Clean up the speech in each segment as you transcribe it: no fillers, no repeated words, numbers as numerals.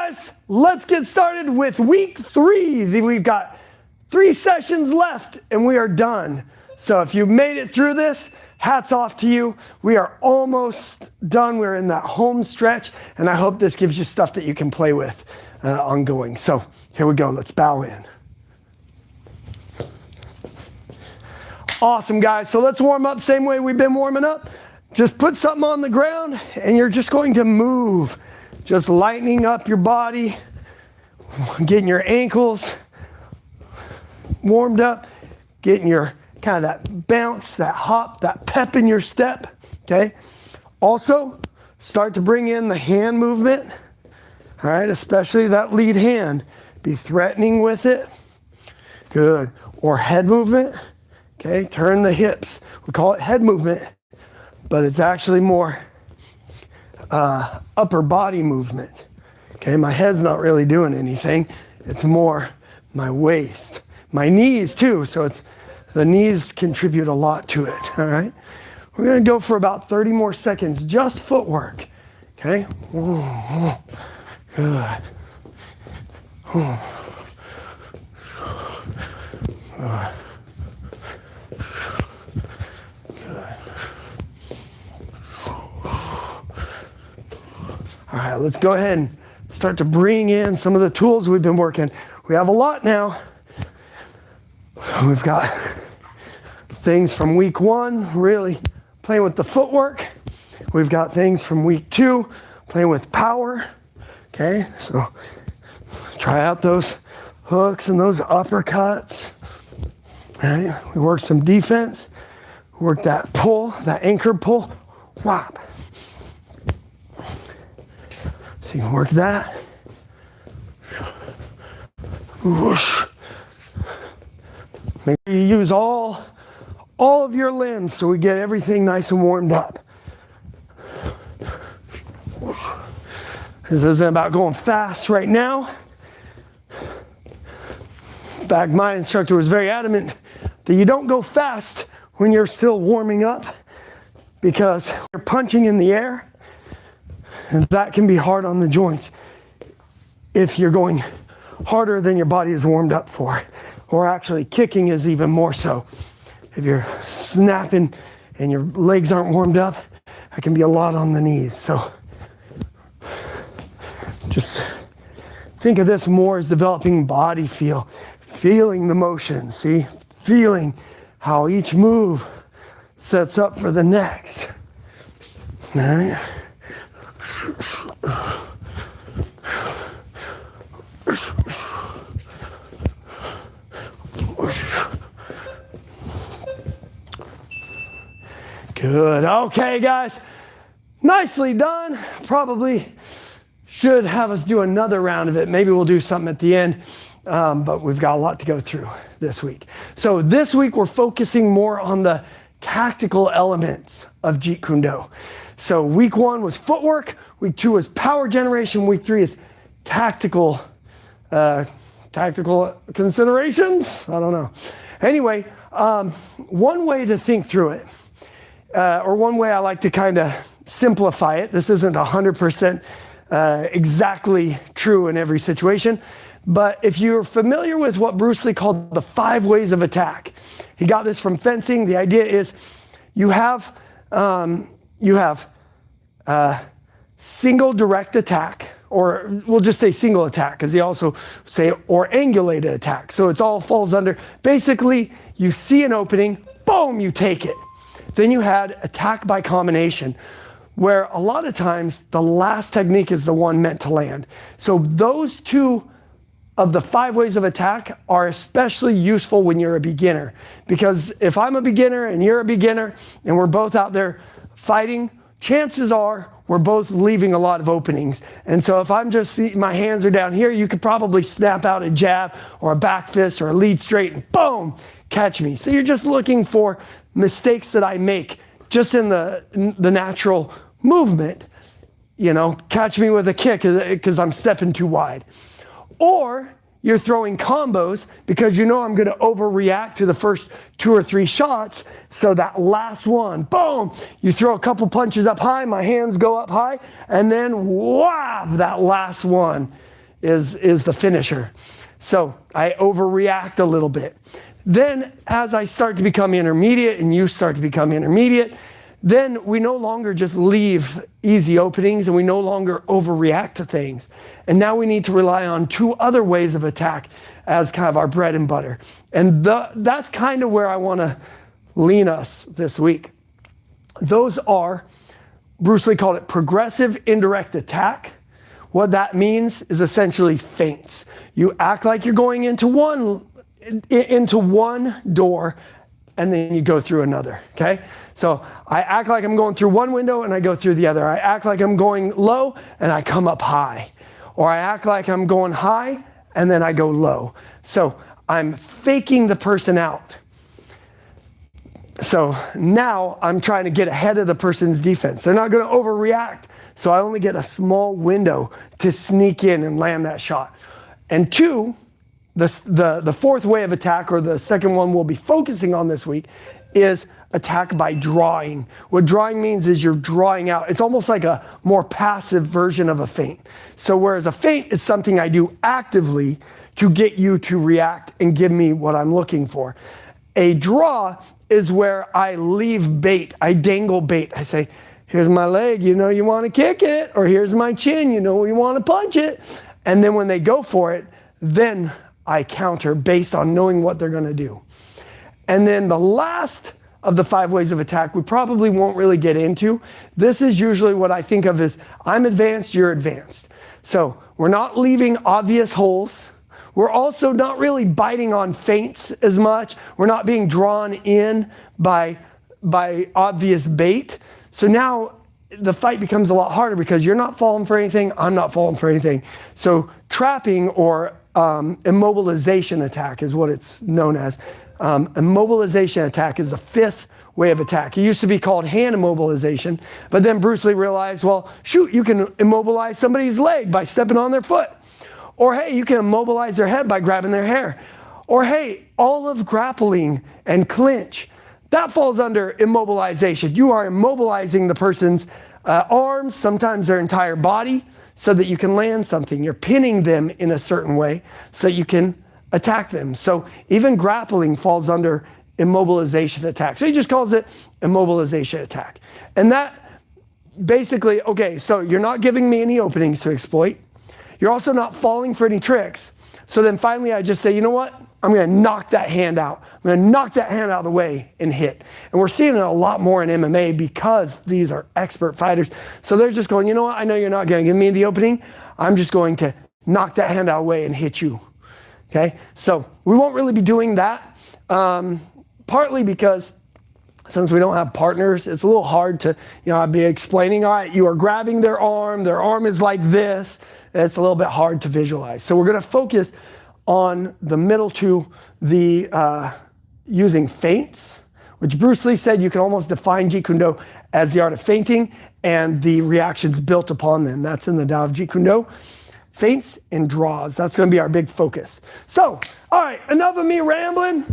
guys, let's get started with week 3. We've got 3 sessions left and we are done. So if you made it through this, hats off to you. We are almost done. We're in that home stretch, and I hope this gives you stuff that you can play with ongoing. So here we go. Let's bow in. Awesome, guys. So let's warm up same way we've been warming up. Just put something on the ground, and you're just going to move. Just lightening up your body, getting your ankles warmed up, getting your kind of that bounce, that hop, that pep in your step, okay? Also, start to bring in the hand movement, all right? Especially that lead hand. Be threatening with it. Good. Or head movement, okay? Turn the hips. We call it head movement, but it's actually more upper body movement, okay? My head's not really doing anything. It's more my waist. My knees too, so it's the knees contribute a lot to it, all right? We're gonna go for about 30 more seconds, just footwork, okay? Good. All right, let's go ahead and start to bring in some of the tools we've been working. We have a lot now. We've got things from week 1, really playing with the footwork. We've got things from week 2, playing with power. Okay, so try out those hooks and those uppercuts. All right, we work some defense. Work that pull, that anchor pull. Whop. So you can work that. Whoosh. Make sure you use all of your limbs so we get everything nice and warmed up. This isn't about going fast right now. In fact, my instructor was very adamant that you don't go fast when you're still warming up, because you're punching in the air, and that can be hard on the joints if you're going harder than your body is warmed up for. Or actually kicking is even more so. If you're snapping and your legs aren't warmed up, that can be a lot on the knees. So just think of this more as developing body feel, feeling the motion, see? Feeling how each move sets up for the next. All right? Good. Okay, guys. Nicely done. Probably should have us do another round of it. Maybe we'll do something at the end, but we've got a lot to go through this week. So this week we're focusing more on the tactical elements of Jeet Kune Do. So week 1 was footwork. Week 2 was power generation. Week 3 is tactical considerations. I don't know. Anyway, one way to think through it, or one way I like to kind of simplify it, this isn't 100% exactly true in every situation, but if you're familiar with what Bruce Lee called the 5 ways of attack, he got this from fencing. The idea is you have single direct attack, or we'll just say single attack, because they also say or angulated attack. So it all falls under, basically you see an opening, boom, you take it. Then you had attack by combination, where a lot of times the last technique is the one meant to land. So those 2 of the 5 ways of attack are especially useful when you're a beginner. Because if I'm a beginner and you're a beginner and we're both out there fighting, chances are we're both leaving a lot of openings. And so if I'm just, my hands are down here, you could probably snap out a jab or a back fist or a lead straight and boom, catch me. So you're just looking for mistakes that I make just in the natural movement, you know, catch me with a kick because I'm stepping too wide. Or you're throwing combos because you know I'm going to overreact to the first 2 or 3 shots. So that last one, boom, you throw a couple punches up high, my hands go up high, and then wow, that last one is the finisher. So I overreact a little bit. Then as I start to become intermediate and you start to become intermediate, then we no longer just leave easy openings and we no longer overreact to things. And now we need to rely on two other ways of attack as kind of our bread and butter. And that's kind of where I want to lean us this week. Those are, Bruce Lee called it progressive indirect attack. What that means is essentially feints. You act like you're going into one door and then you go through another, okay? So I act like I'm going through one window and I go through the other. I act like I'm going low and I come up high. Or I act like I'm going high and then I go low. So I'm faking the person out. So now I'm trying to get ahead of the person's defense. They're not going to overreact. So I only get a small window to sneak in and land that shot. And two, the fourth way of attack, or the second one we'll be focusing on this week, is attack by drawing. What drawing means is you're drawing out. It's almost like a more passive version of a feint. So whereas a feint is something I do actively to get you to react and give me what I'm looking for. A draw is where I leave bait. I dangle bait. I say, here's my leg, you know you want to kick it, or here's my chin, you know you want to punch it. And then when they go for it, then I counter based on knowing what they're going to do. And then the last of the 5 ways of attack we probably won't really get into. This is usually what I think of as I'm advanced, you're advanced. So we're not leaving obvious holes. We're also not really biting on feints as much. We're not being drawn in by obvious bait. So now the fight becomes a lot harder because you're not falling for anything, I'm not falling for anything. So trapping or immobilization attack is what it's known as. Immobilization attack is the 5th way of attack. It used to be called hand immobilization, but then Bruce Lee realized, well, shoot, you can immobilize somebody's leg by stepping on their foot. Or hey, you can immobilize their head by grabbing their hair. Or hey, all of grappling and clinch, that falls under immobilization. You are immobilizing the person's arms, sometimes their entire body, so that you can land something. You're pinning them in a certain way so you can attack them. So even grappling falls under immobilization attack. So he just calls it immobilization attack. And that basically, okay, so you're not giving me any openings to exploit. You're also not falling for any tricks. So then finally I just say, you know what? I'm going to knock that hand out. I'm going to knock that hand out of the way and hit. And we're seeing it a lot more in MMA because these are expert fighters. So they're just going, you know what? I know you're not going to give me the opening. I'm just going to knock that hand out of the way and hit you. Okay? So we won't really be doing that. Partly because since we don't have partners, it's a little hard to, I'd be explaining, all right, you are grabbing their arm is like this. It's a little bit hard to visualize. So we're going to focus on the middle two, the using feints, which Bruce Lee said you can almost define Jeet Kune Do as the art of feinting and the reactions built upon them. That's in the Tao of Jeet Kune Do. Feints and draws. That's going to be our big focus. So, all right, enough of me rambling.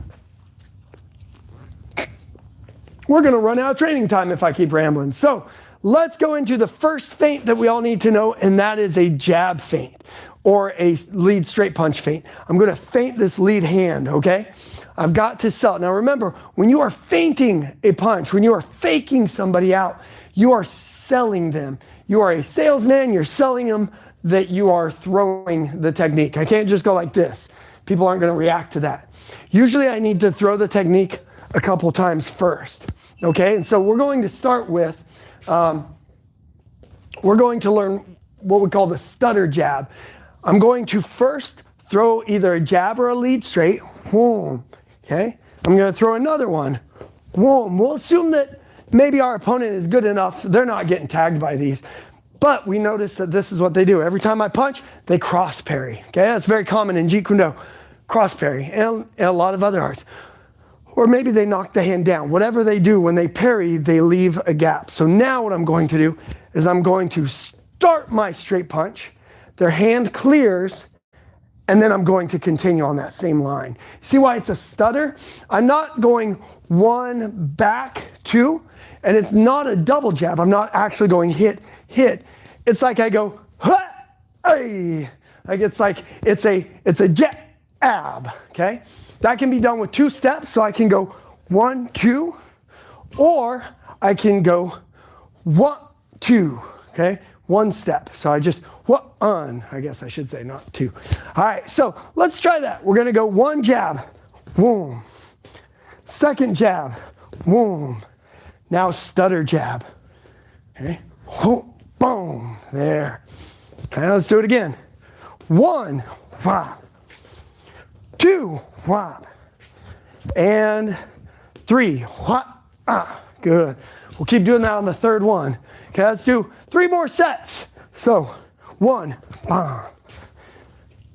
We're going to run out of training time if I keep rambling. So let's go into the first feint that we all need to know, and that is a jab feint or a lead straight punch feint. I'm going to feint this lead hand, okay? I've got to sell it. Now remember, when you are feinting a punch, when you are faking somebody out, you are selling them. You are a salesman, you're selling them that you are throwing the technique. I can't just go like this. People aren't going to react to that. Usually I need to throw the technique a couple times first, okay? And so we're going to start with, we're going to learn what we call the stutter jab. I'm going to first throw either a jab or a lead straight, okay? I'm going to throw another one, we'll assume that maybe our opponent is good enough, they're not getting tagged by these. But we notice that this is what they do. Every time I punch, they cross parry, okay? That's very common in Jeet Kune Do, cross parry, and a lot of other arts. Or maybe they knock the hand down. Whatever they do, when they parry, they leave a gap. So now what I'm going to do is I'm going to start my straight punch, their hand clears, and then I'm going to continue on that same line. See why it's a stutter? I'm not going one, back, two, and it's not a double jab. I'm not actually going hit, hit. It's like I go, ha, ay, Like it's a jab, okay? That can be done with 2 steps, so I can go 1, 2, or I can go 1, 2, okay? 1 step. So I just, I guess I should say, not 2. All right, so let's try that. We're gonna go 1 jab, boom. 2nd jab, boom. Now stutter jab, okay? Boom, there. Okay, let's do it again. 1, whop. 2, whop. And 3, whop. Good. We'll keep doing that on the 3rd one. Okay, let's do 3 more sets. So 1,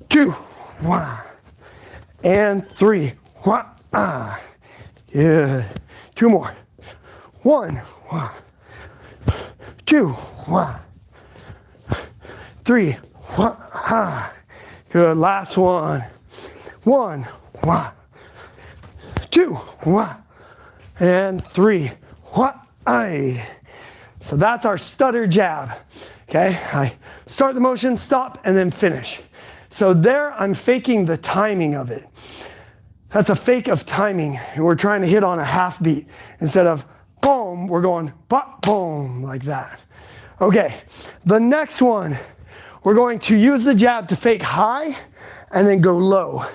2, and 3, good. 2 more. 1, 2, 3, good. Last one. 1, 2, and 3, So that's our stutter jab. Okay, I start the motion, stop, and then finish. So there I'm faking the timing of it. That's a fake of timing. And we're trying to hit on a half beat. Instead of boom, we're going boom, like that. Okay, the next one, we're going to use the jab to fake high and then go low.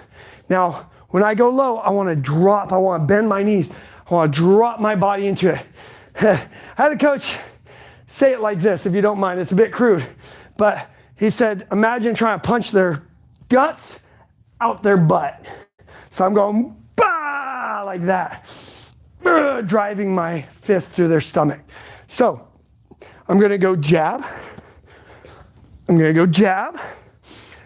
Now, when I go low, I want to drop, I want to bend my knees. I want to drop my body into it. I had a coach say it like this, if you don't mind. It's a bit crude. But he said, imagine trying to punch their guts out their butt. So I'm going, bah, like that. Driving my fist through their stomach. So I'm going to go jab. I'm going to go jab.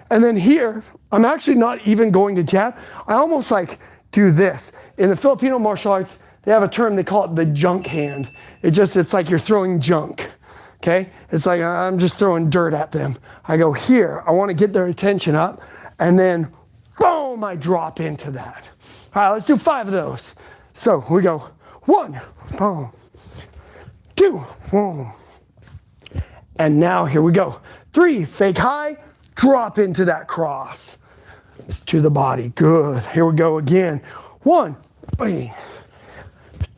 And then here, I'm actually not even going to jab. I almost like do this. In the Filipino martial arts, they have a term, they call it the junk hand. It's like you're throwing junk, okay? It's like I'm just throwing dirt at them. I go here, I want to get their attention up, and then boom, I drop into that. All right, let's do 5 of those. So we go 1, boom, 2, boom. And now here we go. 3, fake high, drop into that cross to the body. Good. Here we go again. 1,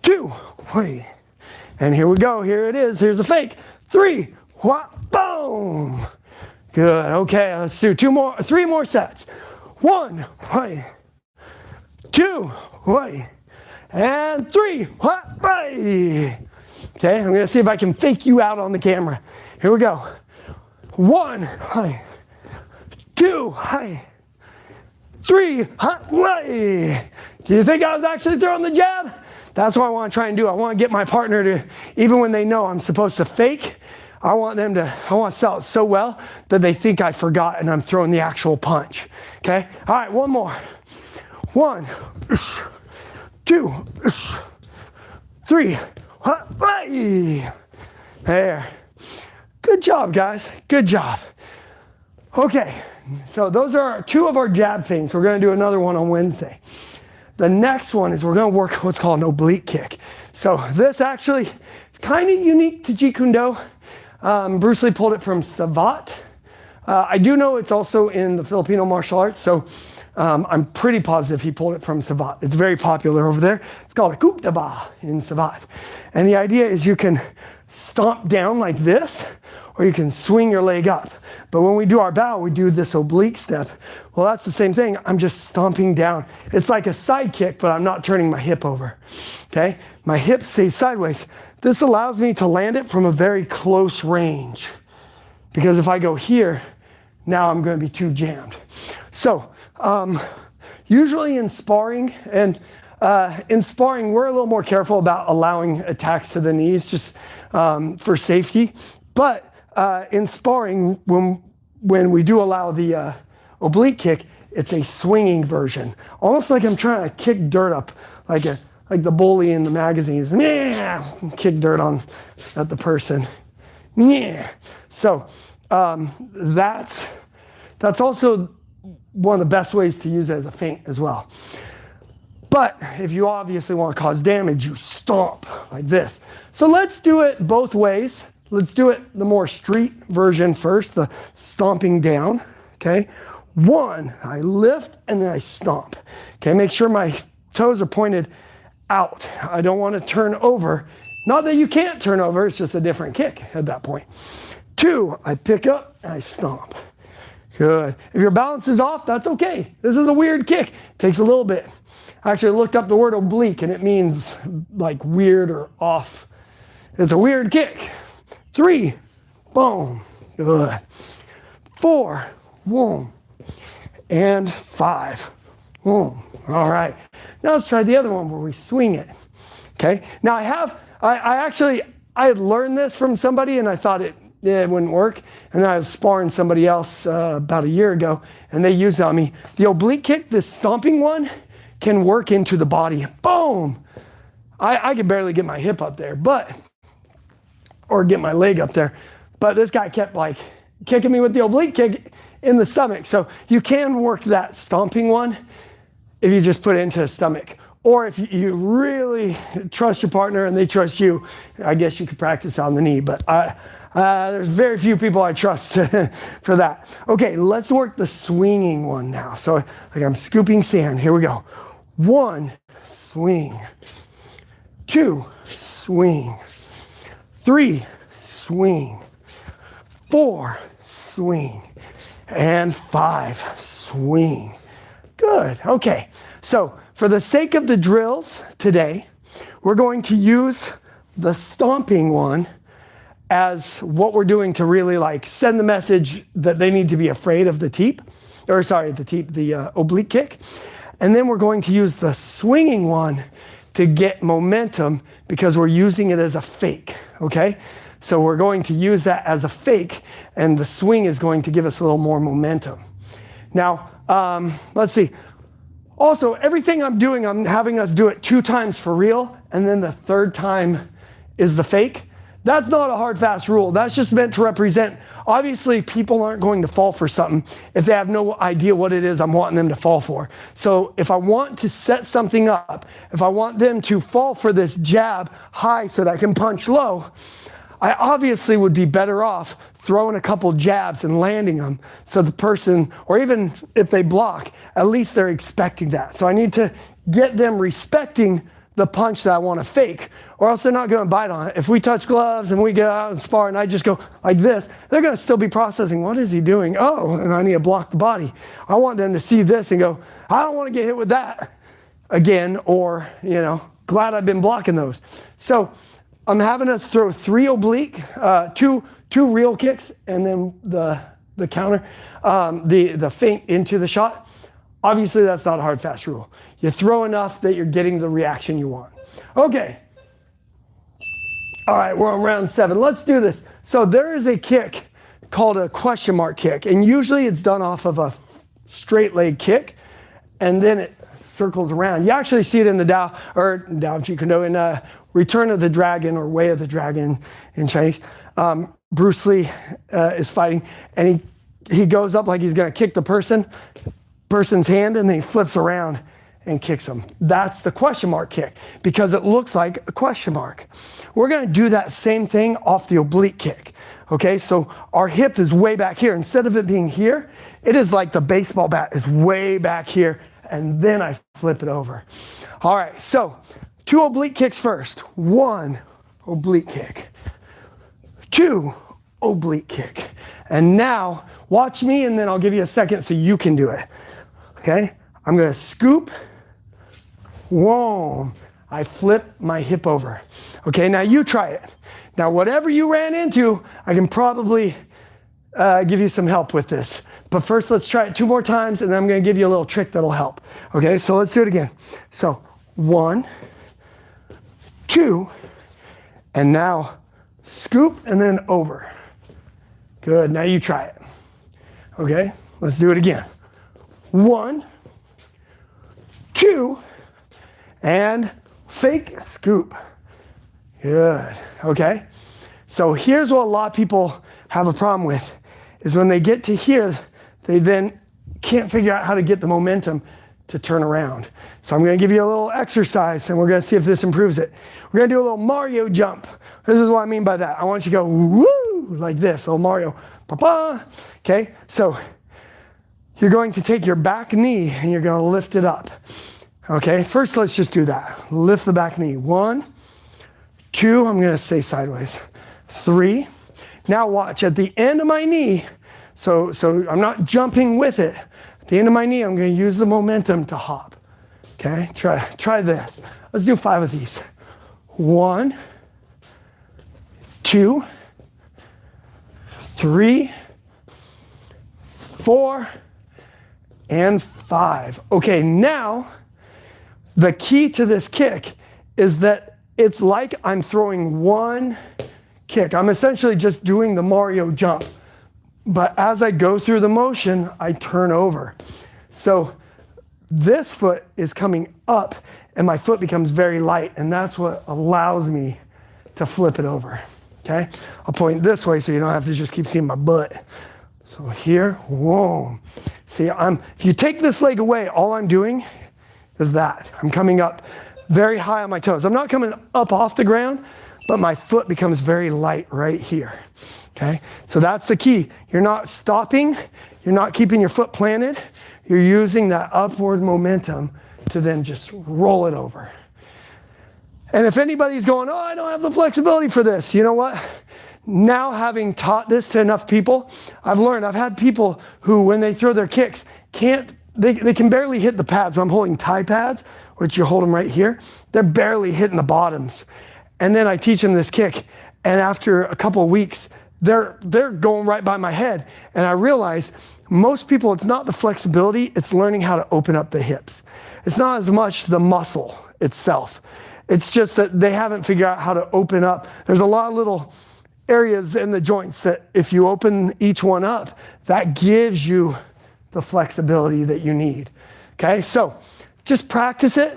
2, and here we go. Here it is. Here's a fake. 3, boom. Good. Okay, let's do 3 more sets. 1, 2, and 3. Okay, I'm gonna see if I can fake you out on the camera. Here we go. 1, 2, 3. Do you think I was actually throwing the jab? That's what I want to try and do. I want to get my partner to, even when they know I'm supposed to fake, I want to sell it so well that they think I forgot and I'm throwing the actual punch. Okay? All right, 1 more. 1, 2, 3. There. Good job, guys. Good job. Okay, so those are 2 of our jab feints. We're going to do another one on Wednesday. The next one is we're going to work what's called an oblique kick. So this actually is kind of unique to Jeet Kune Do. Bruce Lee pulled it from Savate. I do know it's also in the Filipino martial arts, so I'm pretty positive he pulled it from Savate. It's very popular over there. It's called a coup de ba in Savate. And the idea is you can stomp down like this, or you can swing your leg up. But when we do our bow, we do this oblique step. Well, that's the same thing. I'm just stomping down. It's like a side kick, but I'm not turning my hip over, okay? My hip stays sideways. This allows me to land it from a very close range, because if I go here, now I'm going to be too jammed. So usually in sparring, and we're a little more careful about allowing attacks to the knees, just for safety. But in sparring, when we do allow the oblique kick, it's a swinging version, almost like I'm trying to kick dirt up, like the bully in the magazines. Yeah, kick dirt at the person. Yeah. So that's also one of the best ways to use it as a feint as well. But if you obviously want to cause damage, you stomp like this. So let's do it both ways. Let's do it the more street version first, the stomping down, okay? 1, I lift and then I stomp. Okay, make sure my toes are pointed out. I don't want to turn over. Not that you can't turn over, it's just a different kick at that point. 2, I pick up and I stomp. Good. If your balance is off, that's okay. This is a weird kick. It takes a little bit. I actually looked up the word oblique and it means like weird or off. It's a weird kick. 3, boom. Good. 4, boom. And 5, boom. All right. Now let's try the other one where we swing it. Okay. Now I had learned this from somebody and I thought it wouldn't work. And then I was sparring somebody else about a year ago and they used it on me. The oblique kick, this stomping one, can work into the body. Boom. I can barely get my hip up there, or get my leg up there. But this guy kept like kicking me with the oblique kick in the stomach. So you can work that stomping one if you just put it into the stomach. Or if you really trust your partner and they trust you, I guess you could practice on the knee. But there's very few people I trust for that. Okay, let's work the swinging one now. So like I'm scooping sand. Here we go. 1, swing. 2, swing. 3, swing. 4, swing. And 5, swing. Good. Okay. So for the sake of the drills today, we're going to use the stomping one as what we're doing to really like send the message that they need to be afraid of the oblique kick. And then we're going to use the swinging one to get momentum because we're using it as a fake. Okay. So we're going to use that as a fake and the swing is going to give us a little more momentum. Now, let's see. Also, everything I'm doing, I'm having us do it 2 times for real, and then the 3rd time is the fake. That's not a hard, fast rule. That's just meant to represent, obviously, people aren't going to fall for something if they have no idea what it is I'm wanting them to fall for. So if I want to set something up, if I want them to fall for this jab high so that I can punch low, I obviously would be better off throwing a couple jabs and landing them so the person, or even if they block, at least they're expecting that. So I need to get them respecting the punch that I want to fake, or else they're not going to bite on it. If we touch gloves and we go out and spar and I just go like this, they're going to still be processing, what is he doing? Oh, and I need to block the body. I want them to see this and go, I don't want to get hit with that again, or, glad I've been blocking those. So I'm having us throw 3 oblique, two real kicks, and then the counter, the feint into the shot. Obviously, that's not a hard, fast rule. You throw enough that you're getting the reaction you want. Okay. All right, we're on round 7. Let's do this. So there is a kick called a question mark kick, and usually it's done off of a straight leg kick, and then it circles around. You actually see it in the Jeet Kune Do, in Return of the Dragon, or Way of the Dragon in Chinese. Bruce Lee is fighting, and he goes up like he's going to kick the person's hand, and then he flips around and kicks him. That's the question mark kick because it looks like a question mark. We're going to do that same thing off the oblique kick. Okay, so our hip is way back here. Instead of it being here, it is like the baseball bat is way back here, and then I flip it over. All right, so 2 oblique kicks first. 1 oblique kick. 2 oblique kick. And now watch me, and then I'll give you a second so you can do it. Okay, I'm going to scoop. Whoa, I flip my hip over. Okay, now you try it. Now, whatever you ran into, I can probably give you some help with this. But first, let's try it 2 more times, and then I'm going to give you a little trick that'll help. Okay, so let's do it again. So 1, 2, and now scoop and then over. Good, now you try it. Okay, let's do it again. 1, 2, and fake scoop. Good, okay? So here's what a lot of people have a problem with, is when they get to here, they then can't figure out how to get the momentum to turn around. So I'm gonna give you a little exercise, and we're gonna see if this improves it. We're gonna do a little Mario jump. This is what I mean by that. I want you to go woo, like this, little Mario, pa-pa. Okay, so you're going to take your back knee and you're gonna lift it up. Okay, first let's just do that. Lift the back knee. 1, 2, I'm gonna stay sideways. 3. Now watch, at the end of my knee, so I'm not jumping with it. At the end of my knee, I'm gonna use the momentum to hop. Okay, try this. Let's do 5 of these. 1, 2, 3, 4, and 5. Okay, now, the key to this kick is that it's like I'm throwing one kick. I'm essentially just doing the Mario jump. But as I go through the motion, I turn over. So this foot is coming up and my foot becomes very light, and that's what allows me to flip it over, okay? I'll point this way so you don't have to just keep seeing my butt. So here, whoa. See, if you take this leg away, all I'm doing is that. I'm coming up very high on my toes. I'm not coming up off the ground, but my foot becomes very light right here, okay? So that's the key. You're not stopping, you're not keeping your foot planted, you're using that upward momentum to then just roll it over. And if anybody's going, oh, I don't have the flexibility for this, you know what? Now, having taught this to enough people, I've learned, I've had people who, when they throw their kicks, they can barely hit the pads. I'm holding Thai pads, which you hold them right here. They're barely hitting the bottoms. And then I teach them this kick, and after a couple of weeks, they're going right by my head. And I realize most people, it's not the flexibility, it's learning how to open up the hips. It's not as much the muscle itself. It's just that they haven't figured out how to open up. There's a lot of little areas in the joints that if you open each one up, that gives you the flexibility that you need. Okay, so just practice it.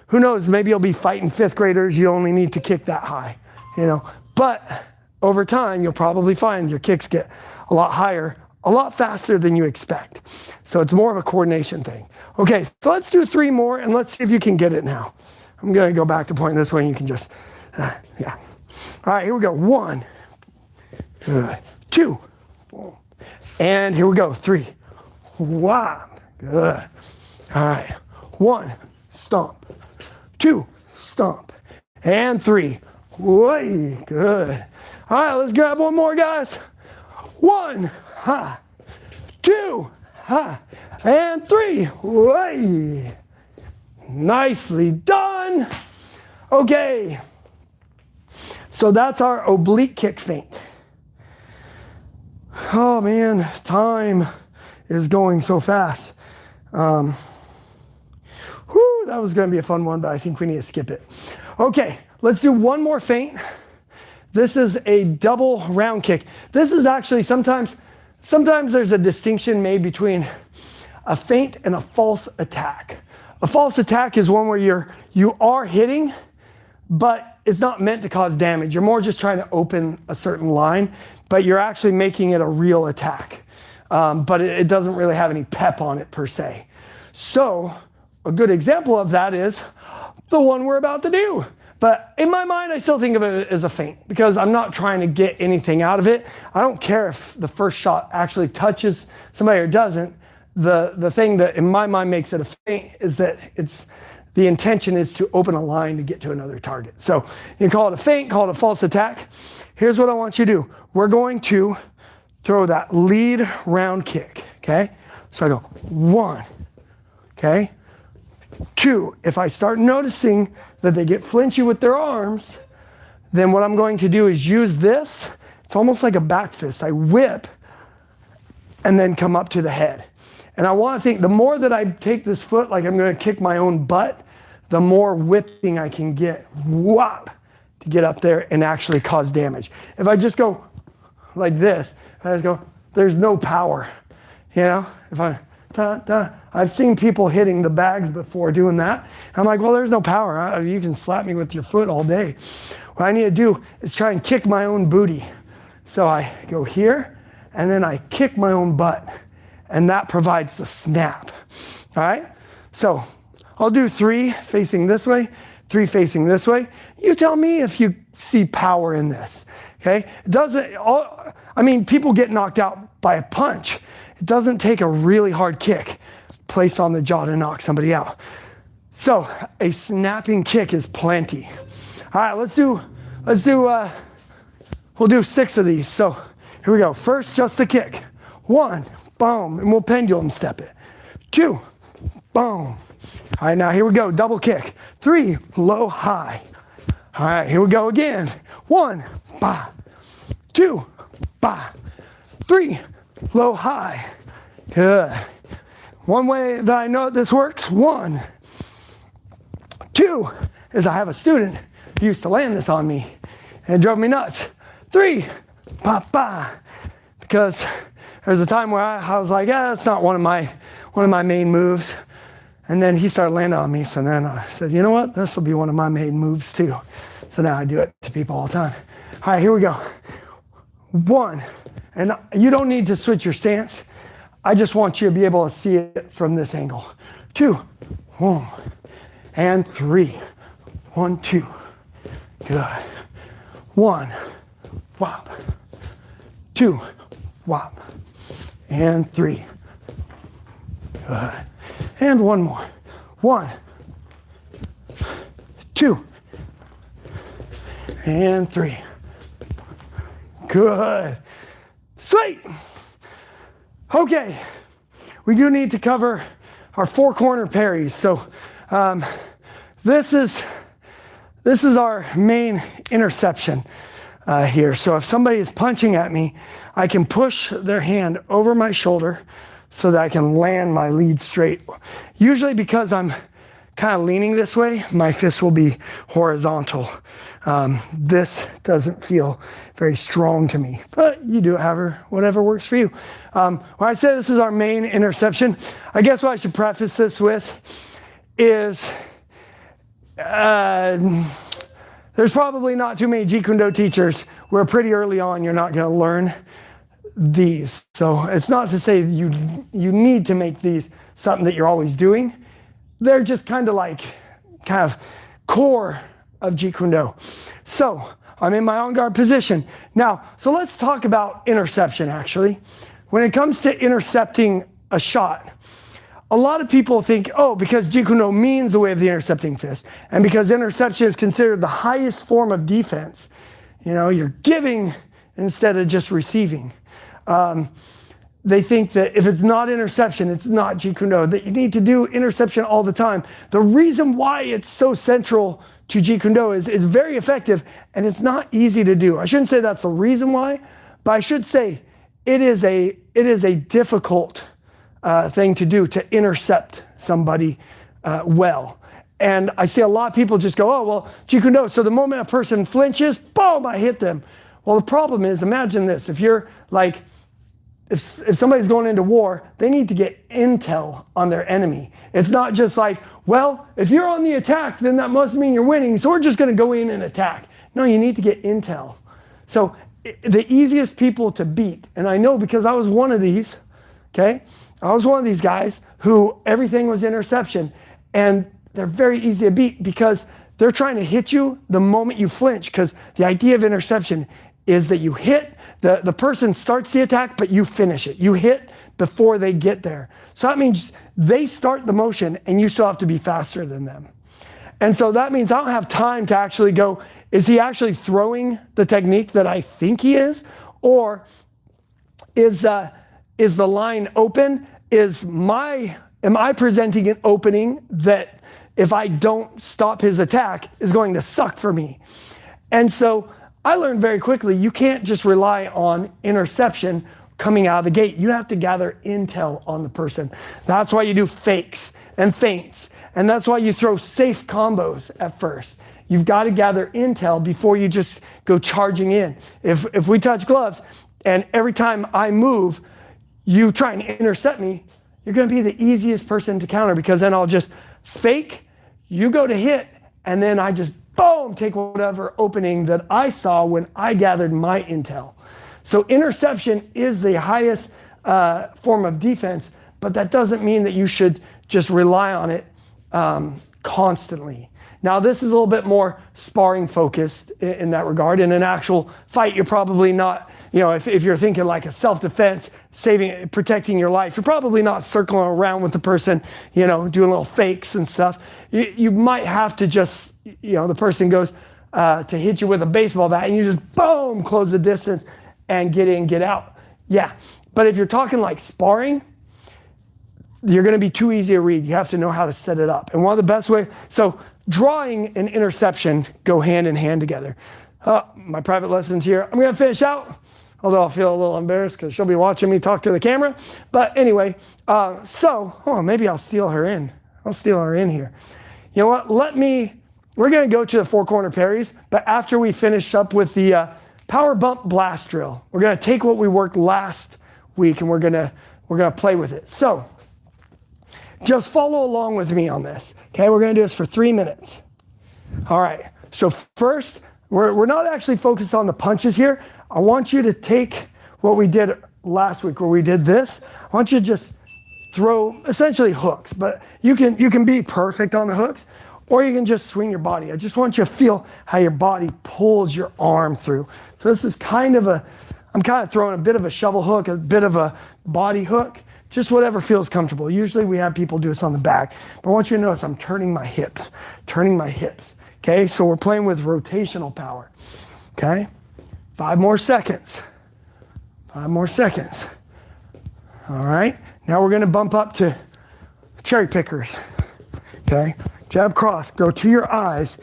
Who knows, maybe you'll be fighting 5th graders, you only need to kick that high, you know. But over time, you'll probably find your kicks get a lot higher, a lot faster than you expect. So it's more of a coordination thing. Okay, so let's do 3 more and let's see if you can get it now. I'm gonna go back to pointing this way and you can just, yeah. All right, here we go. 1, 2, and here we go. 3, 1, good. All right, 1, stomp, 2, stomp, and 3, way, good. All right, let's grab one more, guys. 1, ha, 2, ha, and 3, way. Nicely done. Okay, so that's our oblique kick feint. Oh man, time is going so fast. That was gonna be a fun one, but I think we need to skip it. Okay, let's do one more feint. This is a double round kick. This is actually sometimes there's a distinction made between a feint and a false attack. A false attack is one where you are hitting, but it's not meant to cause damage. You're more just trying to open a certain line, but you're actually making it a real attack. But it doesn't really have any pep on it per se. So a good example of that is the one we're about to do. But in my mind, I still think of it as a feint because I'm not trying to get anything out of it. I don't care if the first shot actually touches somebody or doesn't. The thing that in my mind makes it a feint is that the intention is to open a line to get to another target. So you can call it a feint, call it a false attack. Here's what I want you to do. We're going to throw that lead round kick, okay? So I go 1, okay? 2, if I start noticing that they get flinchy with their arms, then what I'm going to do is use this. It's almost like a back fist. I whip and then come up to the head. And I want to think, the more that I take this foot like I'm going to kick my own butt, the more whipping I can get, whop, to get up there and actually cause damage. If I just go like this, I just go, there's no power, you know? If I, I've seen people hitting the bags before doing that. I'm like, well, there's no power. You can slap me with your foot all day. What I need to do is try and kick my own booty. So I go here, and then I kick my own butt. And that provides the snap, all right? So I'll do 3 facing this way, 3 facing this way. You tell me if you see power in this, okay? People get knocked out by a punch. It doesn't take a really hard kick placed on the jaw to knock somebody out. So a snapping kick is plenty. All right, we'll do 6 of these. So here we go. First, just the kick. 1, boom, and we'll pendulum step it. 2, boom. All right, now here we go, double kick. 3, low, high. All right, here we go again. 1, ba. 2, ba. 3, low, high. Good. One way that I know this works, 1. 2 is I have a student who used to land this on me and it drove me nuts. 3, ba, ba. Because there was a time where I was like, yeah, that's not one of my main moves. And then he started landing on me. So then I said, you know what? This will be one of my main moves too. So now I do it to people all the time. All right, here we go. 1, and you don't need to switch your stance. I just want you to be able to see it from this angle. 2, 1, and 3. 1, 2. Good. 1, whop. 2, whop. And 3. Good. And one more. 1, 2, and 3. Good. Sweet. Okay. We do need to cover our 4 corner parries. So this is our main interception here. So if somebody is punching at me, I can push their hand over my shoulder so that I can land my lead straight. Usually because I'm kind of leaning this way, my fist will be horizontal. This doesn't feel very strong to me, but you do it whatever works for you. When I say this is our main interception, I guess what I should preface this with is there's probably not too many Jeet Kune Do teachers where pretty early on you're not going to learn these. So it's not to say you need to make these something that you're always doing. They're just kind of core of Jeet Kune Do. So I'm in my on guard position. Now, so let's talk about interception actually. When it comes to intercepting a shot, a lot of people think, oh, because Jeet Kune Do means the way of the intercepting fist, and because interception is considered the highest form of defense, you're giving instead of just receiving. They think that if it's not interception, it's not Jeet Kune Do, that you need to do interception all the time. The reason why it's so central to Jeet Kune Do is it's very effective and it's not easy to do. I shouldn't say that's the reason why, but I should say it is a difficult thing to do, to intercept somebody well. And I see a lot of people just go, oh, well, Jeet Kune Do, so the moment a person flinches, boom, I hit them. Well, the problem is, imagine this, if you're like, if somebody's going into war, they need to get intel on their enemy. It's not just like, well, if you're on the attack, then that must mean you're winning, so we're just gonna go in and attack. No, you need to get intel. So the easiest people to beat, and I know because I was one of these, okay? I was one of these guys who everything was interception, and they're very easy to beat because they're trying to hit you the moment you flinch, because the idea of interception is that you hit, the person starts the attack, but you finish it. You hit before they get there. So that means they start the motion and you still have to be faster than them. And so that means I don't have time to actually go, is he actually throwing the technique that I think he is? Or is the line open? Am I presenting an opening that if I don't stop his attack is going to suck for me? And so I learned very quickly, you can't just rely on interception coming out of the gate. You have to gather intel on the person. That's why you do fakes and feints. And that's why you throw safe combos at first. You've got to gather intel before you just go charging in. If we touch gloves and every time I move, you try and intercept me, you're going to be the easiest person to counter, because then I'll just fake, you go to hit, and then I just boom, take whatever opening that I saw when I gathered my intel. So interception is the highest form of defense, but that doesn't mean that you should just rely on it constantly. Now, this is a little bit more sparring focused in that regard. In an actual fight, you're probably not you know, if you're thinking like a self-defense, protecting your life, you're probably not circling around with the person, you know, doing little fakes and stuff. You might have to just, you know, the person goes to hit you with a baseball bat and you just boom, close the distance and get in, get out. Yeah, but if you're talking like sparring, you're going to be too easy to read. You have to know how to set it up. And one of the best ways, so drawing and interception go hand in hand together. My private lessons here. I'm going to finish out, although I'll feel a little embarrassed because she'll be watching me talk to the camera. But anyway, maybe I'll steal her in. I'll steal her in here. You know what? We're going to go to the 4-corner parries, but after we finish up with the power bump blast drill, we're going to take what we worked last week and we're going to play with it. So just follow along with me on this. Okay, we're going to do this for 3 minutes. All right. So first, we're not actually focused on the punches here. I want you to take what we did last week where we did this. I want you to just throw essentially hooks, but you can be perfect on the hooks or you can just swing your body. I just want you to feel how your body pulls your arm through. So this is I'm kind of throwing a bit of a shovel hook, a bit of a body hook, just whatever feels comfortable. Usually we have people do this on the back, but I want you to notice I'm turning my hips. Okay, so we're playing with rotational power. Okay, 5 more seconds. 5 more seconds. All right, now we're gonna bump up to cherry pickers. Okay, jab cross, go to your eyes,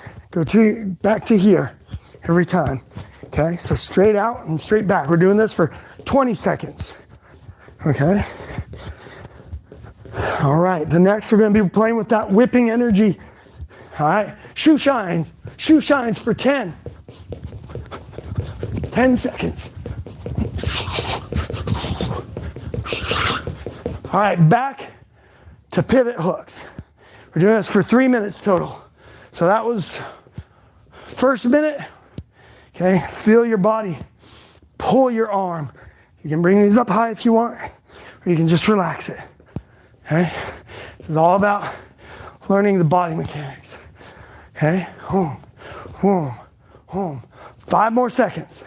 back to here every time. Okay, so straight out and straight back. We're doing this for 20 seconds. Okay. All right, the next we're gonna be playing with that whipping energy. All right, shoe shines for 10 seconds. All right, back to pivot hooks. We're doing this for 3 minutes total. So that was first minute. Okay, feel your body, pull your arm. You can bring these up high if you want, or you can just relax it. Okay, this is all about learning the body mechanics. Okay, home, home, home. 5 more seconds.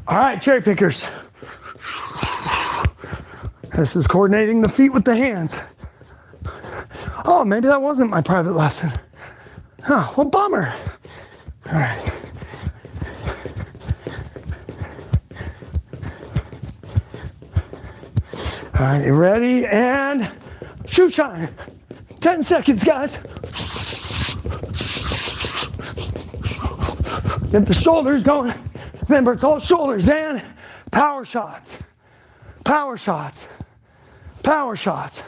All right, cherry pickers. This is coordinating the feet with the hands. Oh, maybe that wasn't my private lesson. Oh, well, bummer. All right. All right, you ready? And shoe shine. 10 seconds, guys. Get the shoulders going. Remember, it's all shoulders and power shots. Power shots. Power shots.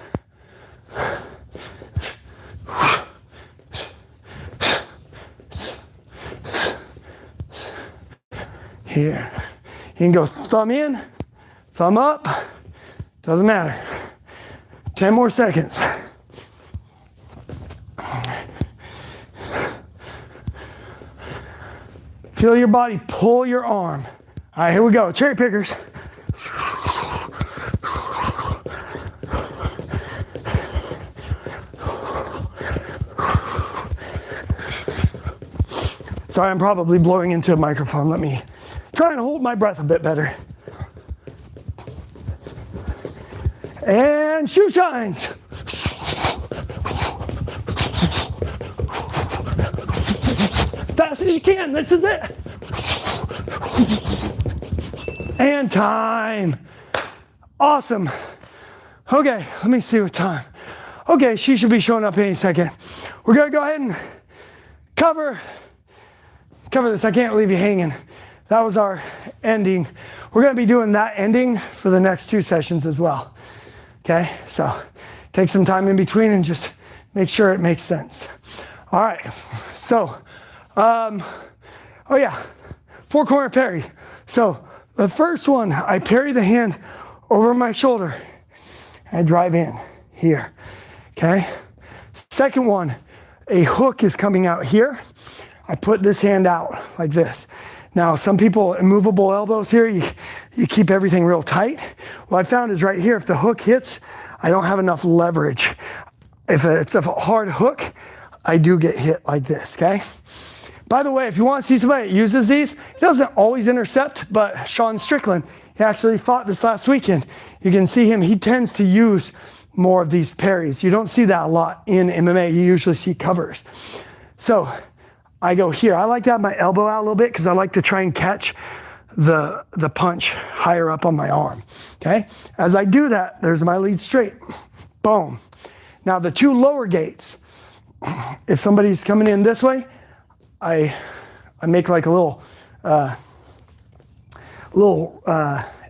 Here. You can go thumb in, thumb up. Doesn't matter. 10 more seconds. Feel your body pull your arm. All right, here we go. Cherry pickers. Sorry, I'm probably blowing into a microphone. Let me try and hold my breath a bit better. And shoe shines. Fast as you can, this is it. And time. Awesome. Okay, let me see what time. Okay, she should be showing up any second. We're gonna go ahead and cover this. I can't leave you hanging. That was our ending. We're gonna be doing that ending for the next 2 sessions as well. Okay, so take some time in between and just make sure it makes sense. All right, so, 4-corner parry. So the first one, I parry the hand over my shoulder. I drive in here, okay? Second one, a hook is coming out here. I put this hand out like this. Now, some people, immovable elbow theory, you keep everything real tight. What I found is right here, if the hook hits, I don't have enough leverage. If it's a hard hook, I do get hit like this, okay? By the way, if you want to see somebody that uses these, he doesn't always intercept, but Sean Strickland, he actually fought this last weekend. You can see him, he tends to use more of these parries. You don't see that a lot in MMA. You usually see covers. So I go here. I like to have my elbow out a little bit because I like to try and catch the punch higher up on my arm, okay? As I do that, there's my lead straight. Boom. Now the two lower gates, if somebody's coming in this way, I make like a little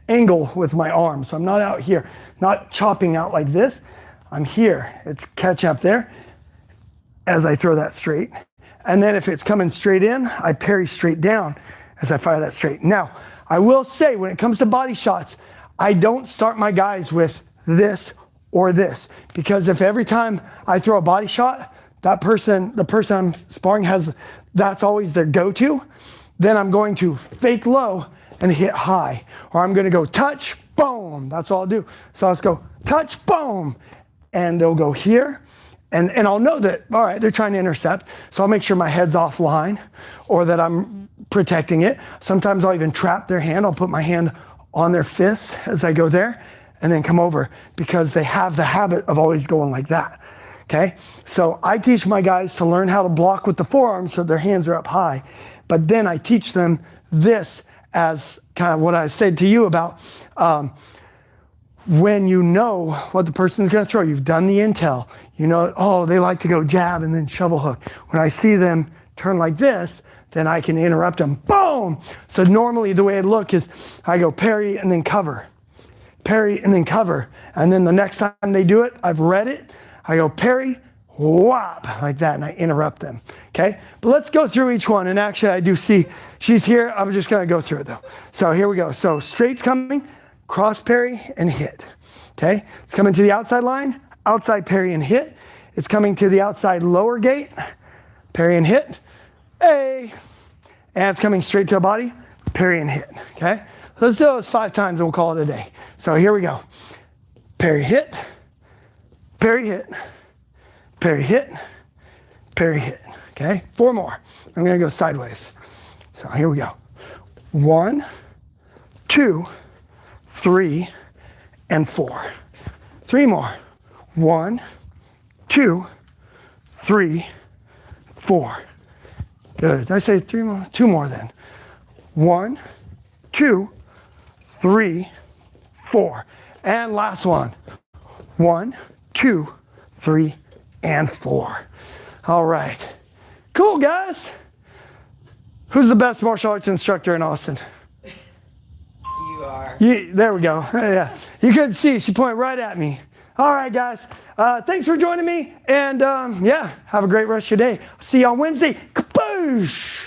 angle with my arm. So I'm not out here, not chopping out like this. I'm here. It's catch up there as I throw that straight. And then if it's coming straight in, I parry straight down as I fire that straight. Now, I will say when it comes to body shots, I don't start my guys with this or this, because if every time I throw a body shot, the person I'm sparring that's always their go-to, then I'm going to fake low and hit high. Or I'm gonna go touch, boom, that's all I'll do. So I'll just go touch, boom, and they'll go here, and I'll know that, all right, they're trying to intercept, so I'll make sure my head's offline or that I'm protecting it. Sometimes I'll even trap their hand. I'll put my hand on their fist as I go there and then come over, because they have the habit of always going like that. Okay, so I teach my guys to learn how to block with the forearms so their hands are up high, but then I teach them this as kind of what I said to you about when you know what the person's gonna throw, you've done the intel, you know, oh, they like to go jab and then shovel hook. When I see them turn like this, then I can interrupt them, boom! So normally the way it look is I go parry and then cover, parry and then cover, and then the next time they do it, I've read it, I go parry, whop, like that, and I interrupt them, okay? But let's go through each one, and actually I do see she's here. I'm just gonna go through it though. So here we go. So straight's coming, cross parry and hit, okay? It's coming to the outside line, outside parry and hit. It's coming to the outside lower gate, parry and hit, and it's coming straight to a body, parry and hit, okay? Let's do those 5 times and we'll call it a day. So here we go. Parry, hit, parry, hit, parry, hit, parry, hit, okay? 4 more. I'm gonna go sideways. So here we go. 1, 2, 3, and 4. 3 more. 1, 2, 3, 4. Good. Did I say 3 more? 2 more then. 1, 2, 3, 4. And last one. 1, 2, 3, and 4. All right. Cool, guys. Who's the best martial arts instructor in Austin? You are. There we go. Yeah. You couldn't see. She pointed right at me. All right, guys. Thanks for joining me. And yeah, have a great rest of your day. See you on Wednesday. Kaboosh!